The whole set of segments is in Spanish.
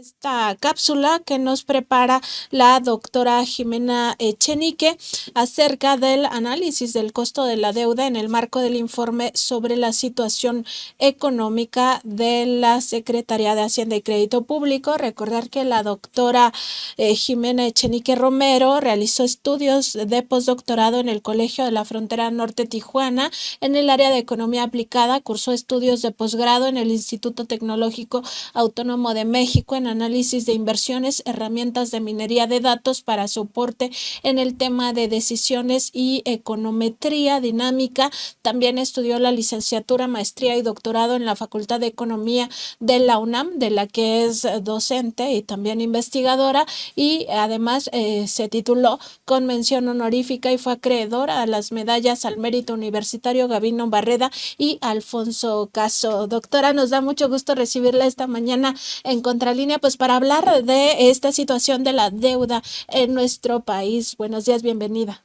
Esta cápsula que nos prepara la doctora Jimena Echenique acerca del análisis del costo de la deuda en el marco del informe sobre la situación económica de la Secretaría de Hacienda y Crédito Público. Recordar que la doctora Jimena Echenique Romero realizó estudios de postdoctorado en el Colegio de la Frontera Norte Tijuana en el área de Economía Aplicada, cursó estudios de posgrado en el Instituto Tecnológico Autónomo de México en análisis de inversiones, herramientas de minería de datos para soporte en el tema de decisiones y econometría dinámica. También estudió la licenciatura, maestría y doctorado en la Facultad de Economía de la UNAM, de la que es docente y también investigadora, y además se tituló con mención honorífica y fue acreedora a las medallas al mérito universitario Gabino Barreda y Alfonso Caso. Doctora, nos da mucho gusto recibirla esta mañana en Contralínea, pues para hablar de esta situación de la deuda en nuestro país. Buenos días, bienvenida.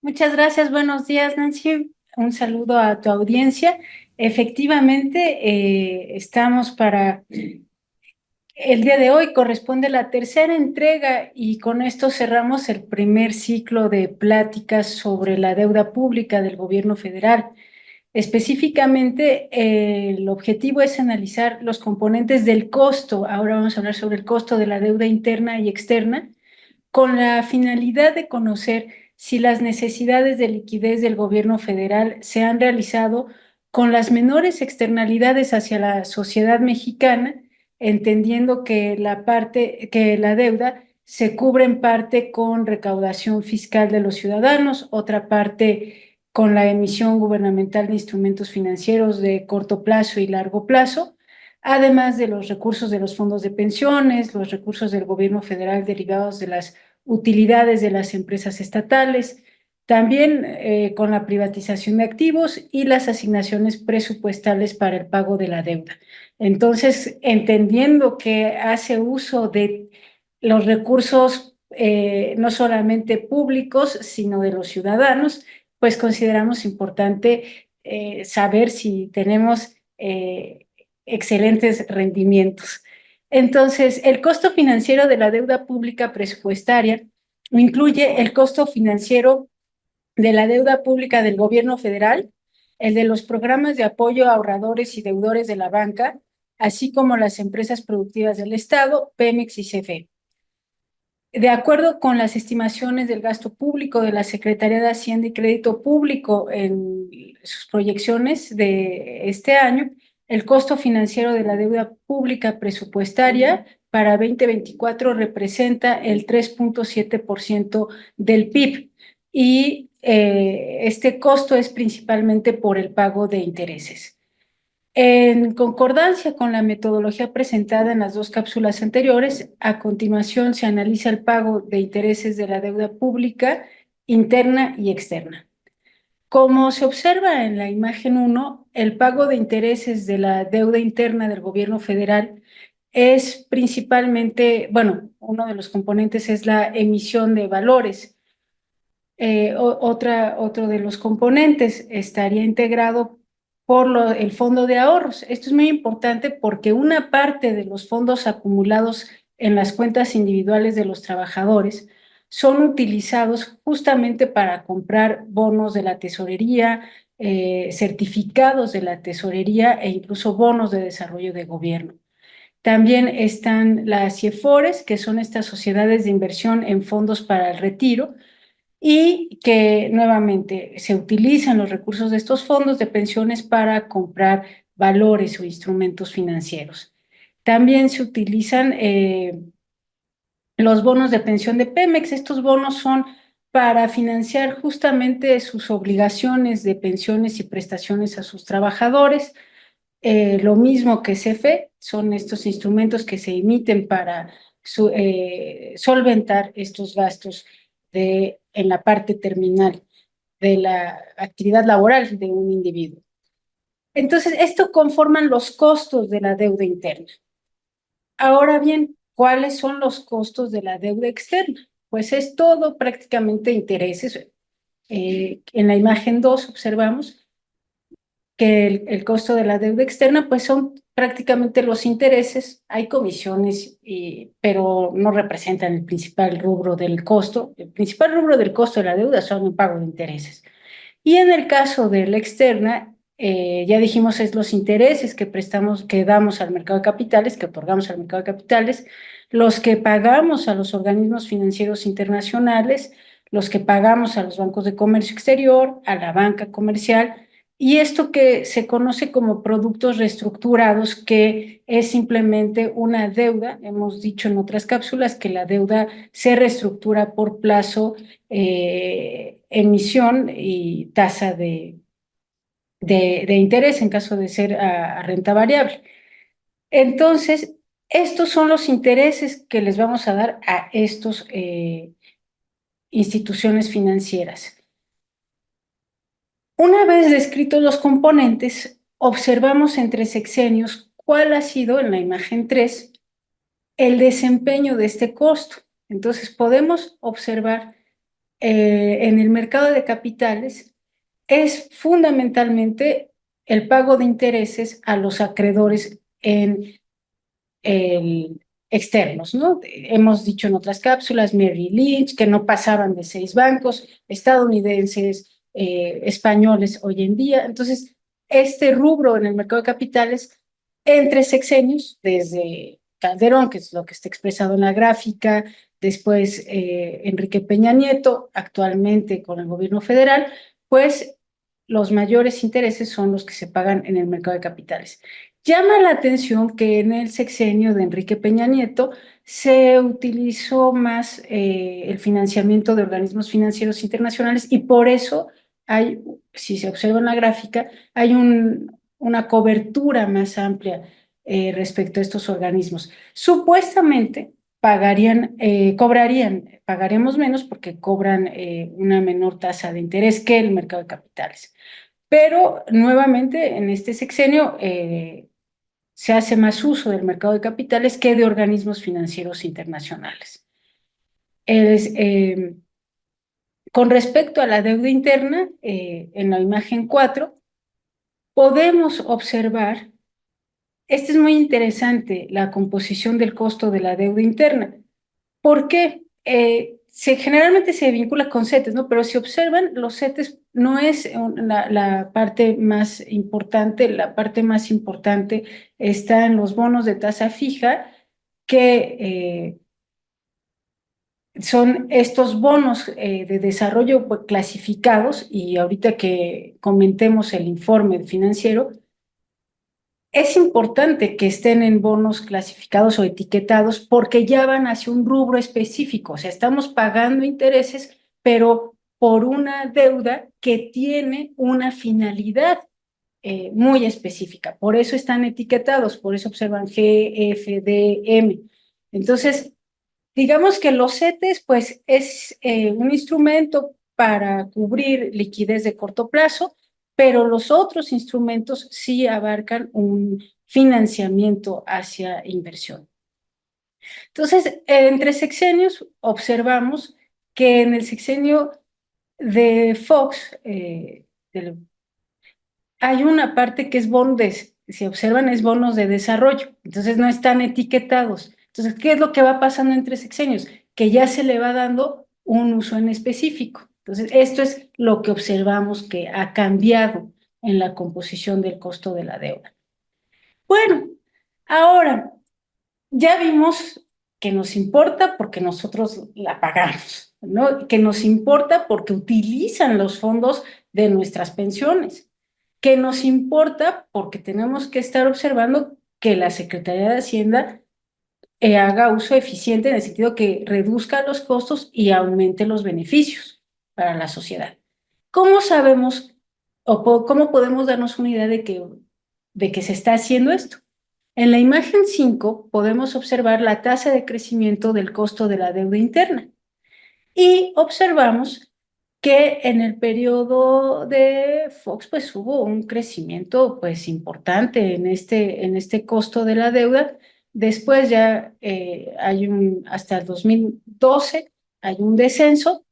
Muchas gracias, buenos días, Nancy. Un saludo a tu audiencia. Efectivamente, estamos para el día de hoy, corresponde la tercera entrega y con esto cerramos el primer ciclo de pláticas sobre la deuda pública del gobierno federal. Específicamente, el objetivo es analizar los componentes del costo. Ahora vamos a hablar sobre el costo de la deuda interna y externa con la finalidad de conocer si las necesidades de liquidez del gobierno federal se han realizado con las menores externalidades hacia la sociedad mexicana, entendiendo que que la deuda se cubre en parte con recaudación fiscal de los ciudadanos, otra parte con la emisión gubernamental de instrumentos financieros de corto plazo y largo plazo, además de los recursos de los fondos de pensiones, los recursos del gobierno federal derivados de las utilidades de las empresas estatales, también con la privatización de activos y las asignaciones presupuestales para el pago de la deuda. Entonces, entendiendo que hace uso de los recursos no solamente públicos, sino de los ciudadanos, pues consideramos importante saber si tenemos excelentes rendimientos. Entonces, el costo financiero de la deuda pública presupuestaria incluye el costo financiero de la deuda pública del gobierno federal, el de los programas de apoyo a ahorradores y deudores de la banca, así como las empresas productivas del Estado, Pemex y CFE. De acuerdo con las estimaciones del gasto público de la Secretaría de Hacienda y Crédito Público en sus proyecciones de este año, el costo financiero de la deuda pública presupuestaria para 2024 representa el 3.7% del PIB y este costo es principalmente por el pago de intereses. En concordancia con la metodología presentada en las dos cápsulas anteriores, a continuación se analiza el pago de intereses de la deuda pública interna y externa. Como se observa en la imagen 1, el pago de intereses de la deuda interna del gobierno federal es principalmente, bueno, uno de los componentes es la emisión de valores. Otro de los componentes estaría integrado por el fondo de ahorros. Esto es muy importante porque una parte de los fondos acumulados en las cuentas individuales de los trabajadores son utilizados justamente para comprar bonos de la tesorería, certificados de la tesorería e incluso bonos de desarrollo de gobierno. También están las CIEFORES, que son estas sociedades de inversión en fondos para el retiro, y que nuevamente se utilizan los recursos de estos fondos de pensiones para comprar valores o instrumentos financieros. También se utilizan los bonos de pensión de Pemex. Estos bonos son para financiar justamente sus obligaciones de pensiones y prestaciones a sus trabajadores. Lo mismo que CFE, son estos instrumentos que se emiten para solventar estos gastos en la parte terminal de la actividad laboral de un individuo. Entonces, esto conforman los costos de la deuda interna. Ahora bien, ¿cuáles son los costos de la deuda externa? Pues es todo prácticamente intereses. En la imagen 2 observamos que el costo de la deuda externa pues son prácticamente los intereses, hay comisiones, pero no representan el principal rubro del costo. El principal rubro del costo de la deuda son el pago de intereses. Y en el caso de la externa, ya dijimos, es los intereses que prestamos, que damos al mercado de capitales, que otorgamos al mercado de capitales, los que pagamos a los organismos financieros internacionales, los que pagamos a los bancos de comercio exterior, a la banca comercial, y esto que se conoce como productos reestructurados, que es simplemente una deuda. Hemos dicho en otras cápsulas que la deuda se reestructura por plazo, emisión y tasa de interés en caso de ser a renta variable. Entonces, estos son los intereses que les vamos a dar a estos instituciones financieras. Una vez descritos los componentes, observamos entre sexenios cuál ha sido, en la imagen 3, el desempeño de este costo. Entonces, podemos observar en el mercado de capitales es fundamentalmente el pago de intereses a los acreedores en externos, ¿no? Hemos dicho en otras cápsulas, Merrill Lynch, que no pasaban de 6 bancos estadounidenses, españoles hoy en día. Entonces, este rubro en el mercado de capitales, entre sexenios, desde Calderón, que es lo que está expresado en la gráfica, después Enrique Peña Nieto, actualmente con el gobierno federal, pues los mayores intereses son los que se pagan en el mercado de capitales. Llama la atención que en el sexenio de Enrique Peña Nieto se utilizó más el financiamiento de organismos financieros internacionales, y por eso hay, si se observa en la gráfica, hay una cobertura más amplia respecto a estos organismos. Supuestamente pagaremos menos porque cobran una menor tasa de interés que el mercado de capitales. Pero nuevamente en este sexenio se hace más uso del mercado de capitales que de organismos financieros internacionales. Con respecto a la deuda interna, en la imagen 4, podemos observar, este es muy interesante, la composición del costo de la deuda interna. ¿Por qué? Generalmente se vincula con CETES, ¿no? Pero si observan, los CETES no es la parte más importante. La parte más importante está en los bonos de tasa fija, que son estos bonos de desarrollo clasificados, y ahorita que comentemos el informe financiero, es importante que estén en bonos clasificados o etiquetados porque ya van hacia un rubro específico. O sea, estamos pagando intereses, pero por una deuda que tiene una finalidad muy específica. Por eso están etiquetados, por eso observan G, F, D, M. Entonces, digamos que los CETES, pues, es un instrumento para cubrir liquidez de corto plazo, pero los otros instrumentos sí abarcan un financiamiento hacia inversión. Entonces, entre sexenios observamos que en el sexenio de Fox, hay una parte que es bonos, si observan, es bonos de desarrollo, entonces no están etiquetados. Entonces, ¿qué es lo que va pasando entre sexenios? Que ya se le va dando un uso en específico. Entonces, esto es lo que observamos que ha cambiado en la composición del costo de la deuda. Bueno, ahora ya vimos que nos importa porque nosotros la pagamos, ¿no? Que nos importa porque utilizan los fondos de nuestras pensiones, que nos importa porque tenemos que estar observando que la Secretaría de Hacienda haga uso eficiente, en el sentido que reduzca los costos y aumente los beneficios para la sociedad. ¿Cómo sabemos o cómo podemos darnos una idea de que se está haciendo esto? En la imagen 5 podemos observar la tasa de crecimiento del costo de la deuda interna, y observamos que en el periodo de Fox pues hubo un crecimiento pues importante en este costo de la deuda. Después ya hasta el 2012 hay un descenso.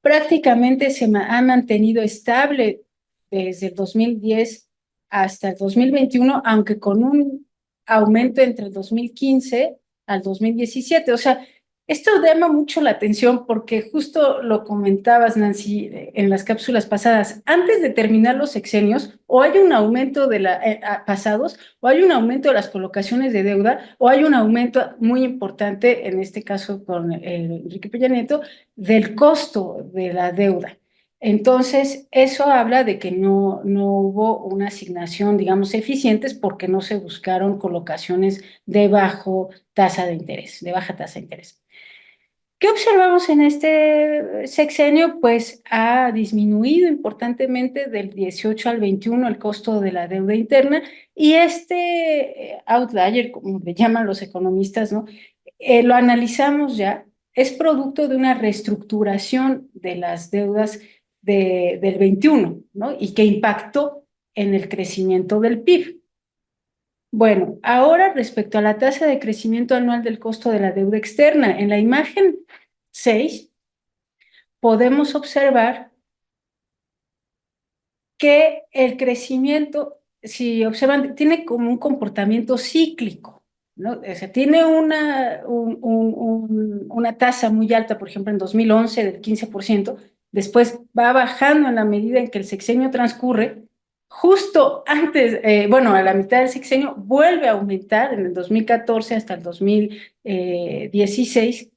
Prácticamente ha mantenido estable desde el 2010 hasta el 2021, aunque con un aumento entre el 2015 al 2017. O sea, esto llama mucho la atención porque justo lo comentabas, Nancy, en las cápsulas pasadas. Antes de terminar los sexenios, o hay un aumento de pasados, o hay un aumento de las colocaciones de deuda, o hay un aumento muy importante, en este caso con Enrique Peña Nieto, del costo de la deuda. Entonces, eso habla de que no hubo una asignación, digamos, eficientes porque no se buscaron colocaciones de bajo tasa de interés, de baja tasa de interés. ¿Qué observamos en este sexenio? Pues ha disminuido importantemente del 18 al 21 el costo de la deuda interna y este outlier, como le llaman los economistas, ¿no? Lo analizamos ya, es producto de una reestructuración de las deudas del 21, ¿no? Y que impactó en el crecimiento del PIB. Bueno, ahora respecto a la tasa de crecimiento anual del costo de la deuda externa, en la imagen 6 podemos observar que el crecimiento, si observan, tiene como un comportamiento cíclico, ¿no? O sea, tiene una tasa muy alta, por ejemplo, en 2011 del 15%, después va bajando en la medida en que el sexenio transcurre, justo antes, bueno, a la mitad del sexenio vuelve a aumentar en el 2014 hasta el 2016.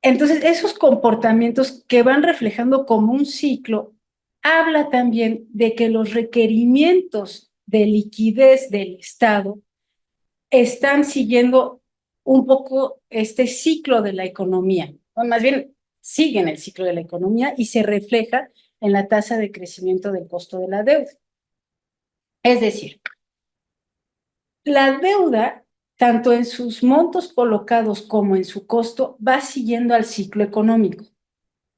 Entonces, esos comportamientos que van reflejando como un ciclo, habla también de que los requerimientos de liquidez del Estado están siguiendo un poco este ciclo de la economía, o más bien siguen el ciclo de la economía y se refleja en la tasa de crecimiento del costo de la deuda. Es decir, la deuda, tanto en sus montos colocados como en su costo, va siguiendo al ciclo económico.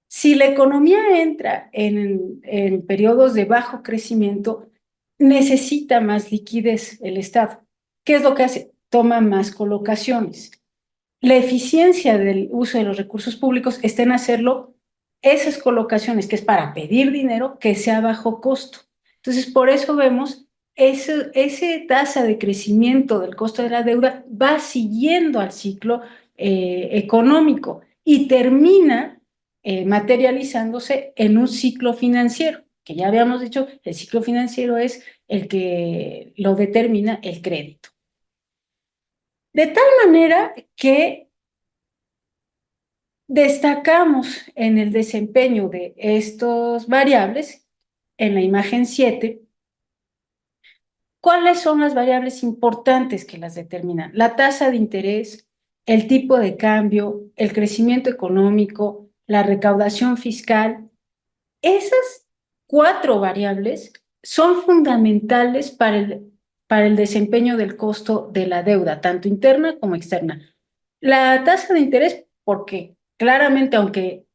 Si la economía entra en periodos de bajo crecimiento, necesita más liquidez el Estado. ¿Qué es lo que hace? Toma más colocaciones. La eficiencia del uso de los recursos públicos está en hacerlo, esas colocaciones, que es para pedir dinero, que sea a bajo costo. Entonces, por eso vemos ese tasa de crecimiento del costo de la deuda va siguiendo al ciclo económico y termina materializándose en un ciclo financiero, que ya habíamos dicho, el ciclo financiero es el que lo determina el crédito. De tal manera que destacamos en el desempeño de estas variables, en la imagen 7, ¿cuáles son las variables importantes que las determinan? La tasa de interés, el tipo de cambio, el crecimiento económico, la recaudación fiscal. Esas 4 variables son fundamentales para el desempeño del costo de la deuda, tanto interna como externa. La tasa de interés, porque claramente, aunque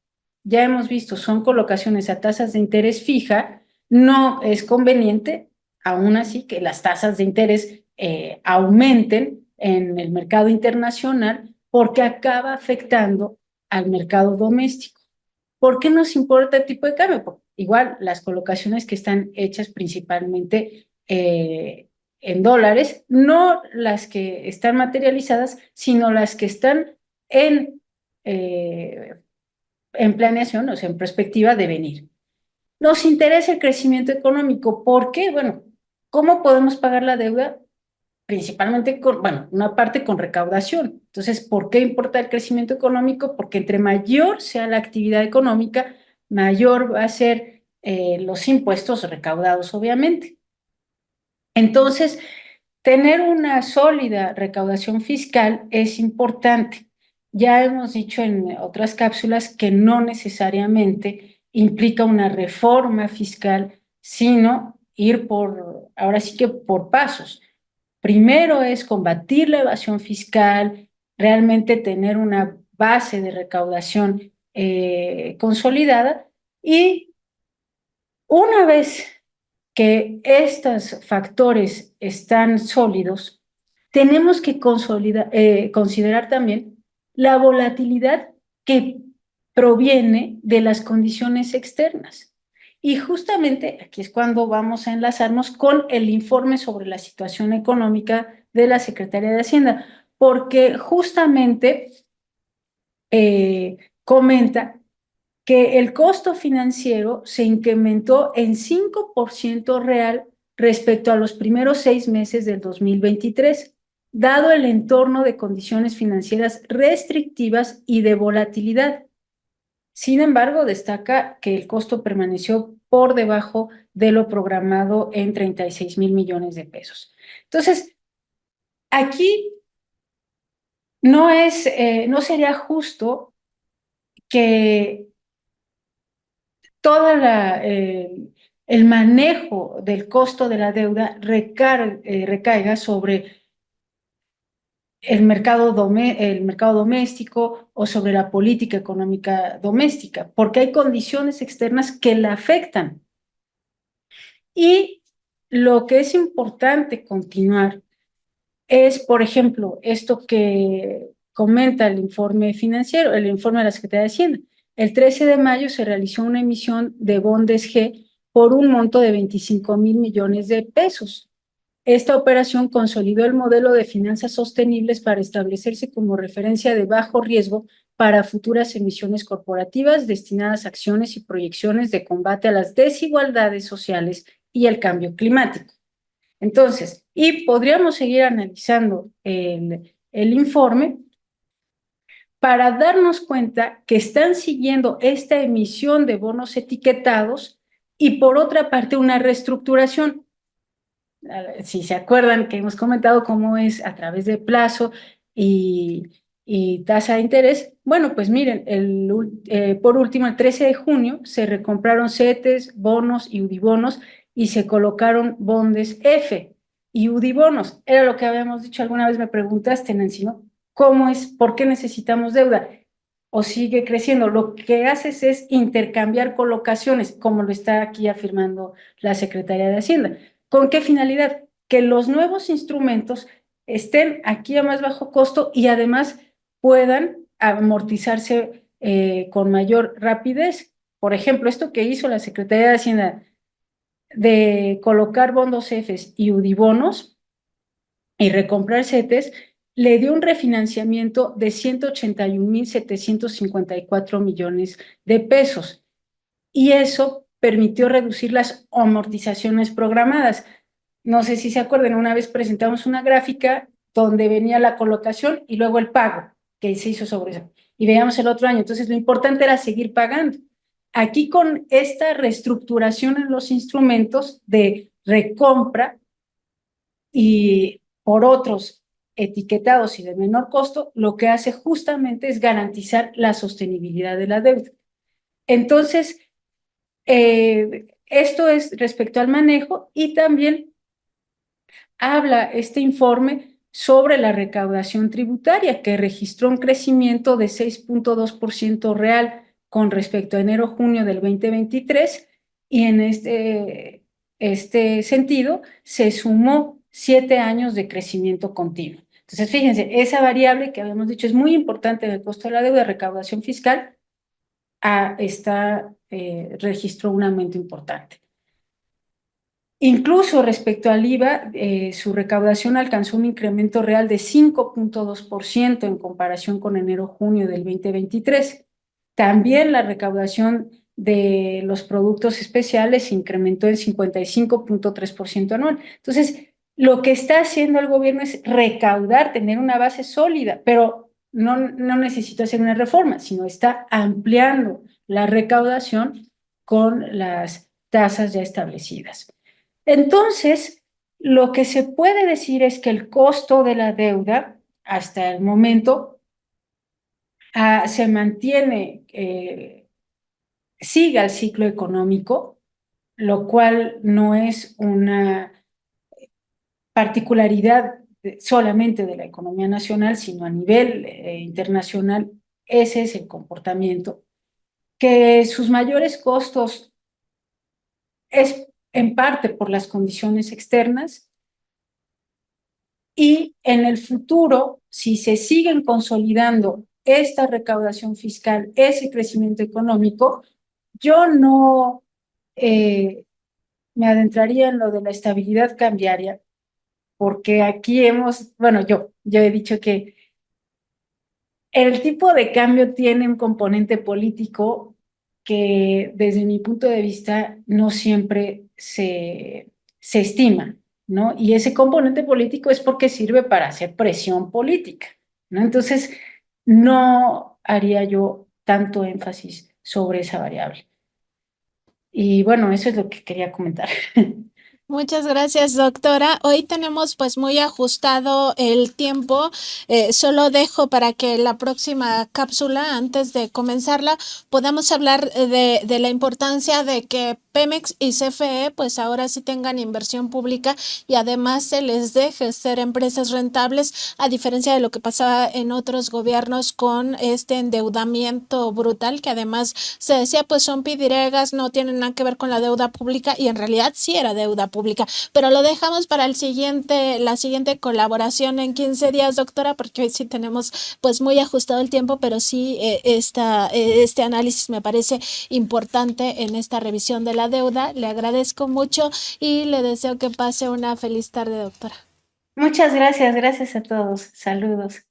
ya hemos visto, son colocaciones a tasas de interés fija, no es conveniente, aún así, que las tasas de interés aumenten en el mercado internacional porque acaba afectando al mercado doméstico. ¿Por qué nos importa el tipo de cambio? Porque igual las colocaciones que están hechas principalmente en dólares, no las que están materializadas, sino las que están en, eh, en planeación, o sea, en perspectiva de venir. Nos interesa el crecimiento económico. ¿Por qué? Bueno, ¿cómo podemos pagar la deuda? Principalmente con, bueno, una parte con recaudación. Entonces, ¿por qué importa el crecimiento económico? Porque entre mayor sea la actividad económica, mayor va a ser los impuestos recaudados, obviamente. Entonces, tener una sólida recaudación fiscal es importante. Ya hemos dicho en otras cápsulas que no necesariamente implica una reforma fiscal, sino ir ahora sí que por pasos. Primero es combatir la evasión fiscal, realmente tener una base de recaudación consolidada y una vez que estos factores están sólidos, tenemos que considerar también la volatilidad que proviene de las condiciones externas. Y justamente aquí es cuando vamos a enlazarnos con el informe sobre la situación económica de la Secretaría de Hacienda, porque justamente comenta que el costo financiero se incrementó en 5% real respecto a los primeros 6 meses del 2023, dado el entorno de condiciones financieras restrictivas y de volatilidad. Sin embargo, destaca que el costo permaneció por debajo de lo programado en 36,000 millones de pesos. Entonces, aquí no sería justo que todo el manejo del costo de la deuda recaiga sobre el mercado doméstico o sobre la política económica doméstica, porque hay condiciones externas que la afectan. Y lo que es importante continuar es, por ejemplo, esto que comenta el informe financiero, el informe de la Secretaría de Hacienda. El 13 de mayo se realizó una emisión de bondes G por un monto de 25,000 millones de pesos. Esta operación consolidó el modelo de finanzas sostenibles para establecerse como referencia de bajo riesgo para futuras emisiones corporativas destinadas a acciones y proyecciones de combate a las desigualdades sociales y el cambio climático. Entonces, y podríamos seguir analizando el informe para darnos cuenta que están siguiendo esta emisión de bonos etiquetados y por otra parte una reestructuración. Si se acuerdan que hemos comentado cómo es a través de plazo y tasa de interés, bueno, pues miren, por último, el 13 de junio se recompraron CETES, bonos y UDIbonos y se colocaron bondes F y UDIbonos. Era lo que habíamos dicho alguna vez, me preguntaste, Nancy, ¿no? ¿Cómo es? ¿Por qué necesitamos deuda? O sigue creciendo. Lo que haces es intercambiar colocaciones, como lo está aquí afirmando la Secretaría de Hacienda. ¿Con qué finalidad? Que los nuevos instrumentos estén aquí a más bajo costo y además puedan amortizarse con mayor rapidez. Por ejemplo, esto que hizo la Secretaría de Hacienda de colocar bondos Fs y UDIbonos y recomprar CETES, le dio un refinanciamiento de 181,754 millones de pesos. Y eso permitió reducir las amortizaciones programadas. No sé si se acuerdan, una vez presentamos una gráfica donde venía la colocación y luego el pago que se hizo sobre eso. Y veíamos el otro año. Entonces, lo importante era seguir pagando. Aquí con esta reestructuración en los instrumentos de recompra y por otros etiquetados y de menor costo, lo que hace justamente es garantizar la sostenibilidad de la deuda. Entonces, esto es respecto al manejo y también habla este informe sobre la recaudación tributaria, que registró un crecimiento de 6,2% real con respecto a enero-junio del 2023 y en este sentido se sumó 7 años de crecimiento continuo. Entonces, fíjense, esa variable que habíamos dicho es muy importante en el costo de la deuda, recaudación fiscal, registró un aumento importante. Incluso respecto al IVA, su recaudación alcanzó un incremento real de 5,2% en comparación con enero-junio del 2023. También la recaudación de los productos especiales se incrementó en 55,3% anual. Entonces, lo que está haciendo el gobierno es recaudar, tener una base sólida, pero no necesita hacer una reforma, sino está ampliando la recaudación con las tasas ya establecidas. Entonces, lo que se puede decir es que el costo de la deuda hasta el momento se mantiene, sigue al ciclo económico, lo cual no es una particularidad solamente de la economía nacional, sino a nivel internacional. Ese es el comportamiento. Que sus mayores costos es en parte por las condiciones externas y en el futuro, si se siguen consolidando esta recaudación fiscal, ese crecimiento económico, yo no me adentraría en lo de la estabilidad cambiaria, porque aquí bueno, yo he dicho que el tipo de cambio tiene un componente político que desde mi punto de vista no siempre se estima, ¿no? Y ese componente político es porque sirve para hacer presión política, ¿no? Entonces, no haría yo tanto énfasis sobre esa variable. Y bueno, eso es lo que quería comentar. Muchas gracias, doctora. Hoy tenemos pues muy ajustado el tiempo. Solo dejo para que la próxima cápsula, antes de comenzarla, podamos hablar de la importancia de que Pemex y CFE pues ahora sí tengan inversión pública y además se les deje ser empresas rentables, a diferencia de lo que pasaba en otros gobiernos con este endeudamiento brutal, que además se decía pues son pidiregas, no tienen nada que ver con la deuda pública, y en realidad sí era deuda pública. Pero lo dejamos para la siguiente colaboración en 15 días, doctora, porque hoy sí tenemos pues muy ajustado el tiempo, pero sí este análisis me parece importante en esta revisión de la deuda. Le agradezco mucho y le deseo que pase una feliz tarde, doctora. Muchas gracias, gracias a todos. Saludos.